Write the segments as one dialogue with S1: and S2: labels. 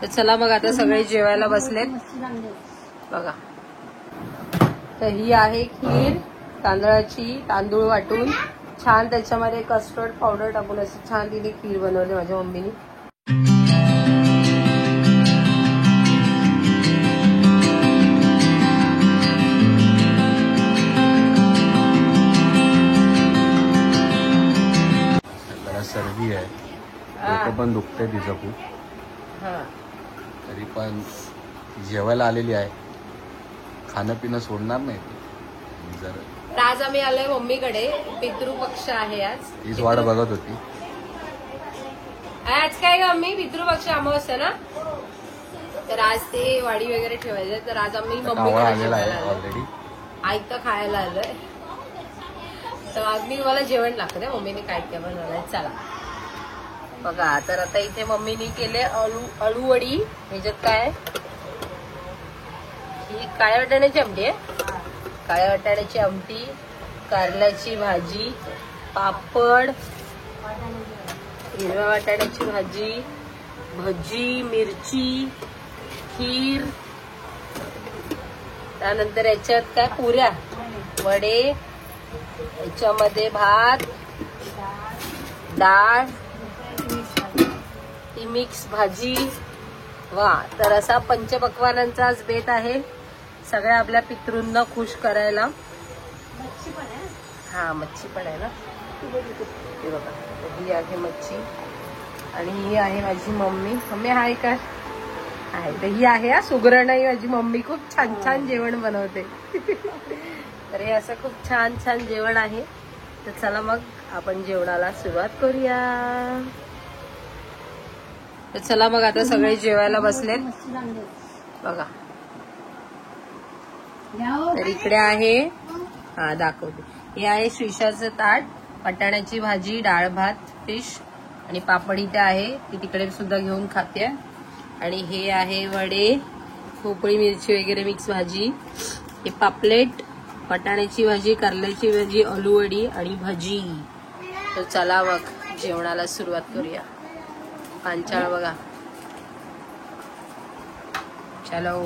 S1: तर चला मग आता सगळे जेवायला बसलेत बघा। तर ही आहे खीर तांदळाची, तांदूळ वाटून छान त्याच्यामध्ये कस्टर्ड पावडर टाकून असं छान तिने खीर बनवली माझ्या मम्मीने।
S2: सर्दी आहे, डोकं पण दुखतंय तिचं खूप, तरी पण जेवायला आलेली आहे, खाणं पिणं सोडणार नाही ती। जर
S1: आज आम्ही आलोय मम्मीकडे, पितृपक्ष आहे आज,
S2: तीच वाट बघत होती।
S1: आज काय ग मम्मी, पितृपक्ष अमावस्या ना, तर आज ते वाडी वगैरे ठेवायचे, तर आज आम्ही मम्मीकडे
S2: आलेला आहे ऑलरेडी,
S1: आयतं खायला आलोय। तर आज मी मला जेवण लागतं, मम्मीने काय काय बनवलंय चला बघा। तर आता इथे मम्मीने केले अळूवडी, ह्याच्यात काय ही काळ्या वाटाण्याची आमटी आहे, काळ्या वाटाण्याची आमटी, कारल्याची भाजी, पापड, हिरव्या वाटाण्याची भाजी, भजी, मिरची, खीर, त्यानंतर याच्यात काय पुऱ्या, वडे, याच्यामध्ये भात, डाळ, ती मिक्स भाजी, वा। तर असा पंचपक्वानांचा आज बेत आहे, सगळ्या आपल्या पितृंना खुश करायला। हा मच्छी पण आहे ना, हे बघा, ही आहे मच्छी आणि ही आहे माझी मम्मी। मम्मी हाय का, आहे तर ही आहे हा सुगरण, माझी मम्मी खूप छान छान जेवण बनवते। तर हे असं खूप छान छान जेवण आहे। तर चला मग आपण जेवणाला सुरुवात करूया। तर चला मग आता सगळे जेवायला बसलेत बघा। तर इकडे आहे, हा दाखवते, हे आहे श्रीषाचं ताट, वाटाण्याची भाजी, डाळ भात, फिश आणि पापड इथे आहे, ती तिकडे सुद्धा घेऊन खाते। आणि हे आहे वडे, खोबळी मिरची वगैरे मिक्स भाजी, हे पापलेट, वाटाण्याची भाजी, कारल्याची भाजी, आलूवडी आणि भजी। तर चला मग जेवणाला सुरुवात करूया। पांचाळ बघा, चलो।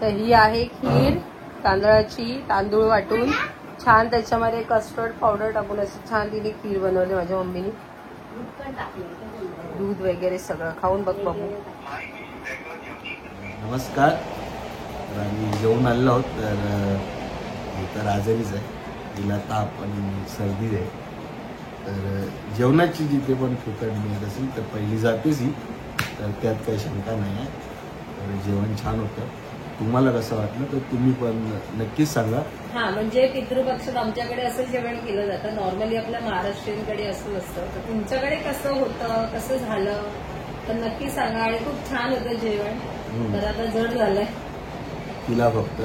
S1: तर ही आहे खीर तांदळाची, तांदूळ वाटून छान त्याच्यामध्ये कस्टर्ड पावडर टाकून असं छान तिने खीर बनवली माझ्या मम्मीने, दूध वगैरे सगळं, खाऊन बघ बाबू।
S2: नमस्कार, आम्ही जेवून आलेलो आहोत। तर इथं आजारीच आहे, तिला ताप आणि सर्दी आहे, तर जेवणाची जिथे पण फुकट मिळत असेल तर पहिली जातेच ही, तर त्यात काही शंका नाही आहे। तर जेवण छान होतं, तुम्हाला कसं वाटलं तर तुम्ही पण नक्कीच सांगा।
S1: हा म्हणजे पितृपक्षात आमच्याकडे असं जेवण केलं जातं, नॉर्मली आपल्या महाराष्ट्रीयनकडे असं असतं, तर तुमच्याकडे कसं होतं, कसं झालं तर नक्की सांगा। आणि खूप छान होतं जेवण, तर आता जड झालंय
S2: तिला, फक्त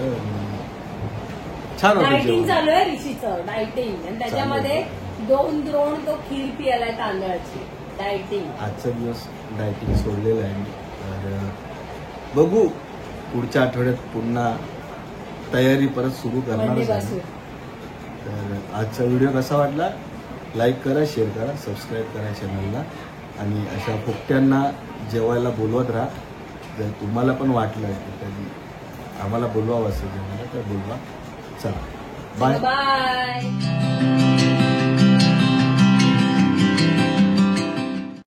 S2: छान होतं
S1: डायटिंग
S2: जेवण,
S1: चालू आहे ऋषीचं, डायटिंग, आणि त्याच्यामध्ये 2 द्रोण तो खीर पियालाय तांदळाची, डायटिंग।
S2: आजचा दिवस डायटिंग सोडलेलं आहे, तर बघू पुढच्या आठवड्यात पुन्हा तयारी परत सुरू करणार आहे। तर आजचा व्हिडिओ कसा वाटला, लाईक करा, शेअर करा, सबस्क्राईब करा चॅनलला, आणि अशा फुकट्यांना जेवायला बोलवत राहा। जर तुम्हाला पण वाटलं की कधी आम्हाला बोलवावं असं जेवायला तर बोलवा। चला बाय
S1: बाय।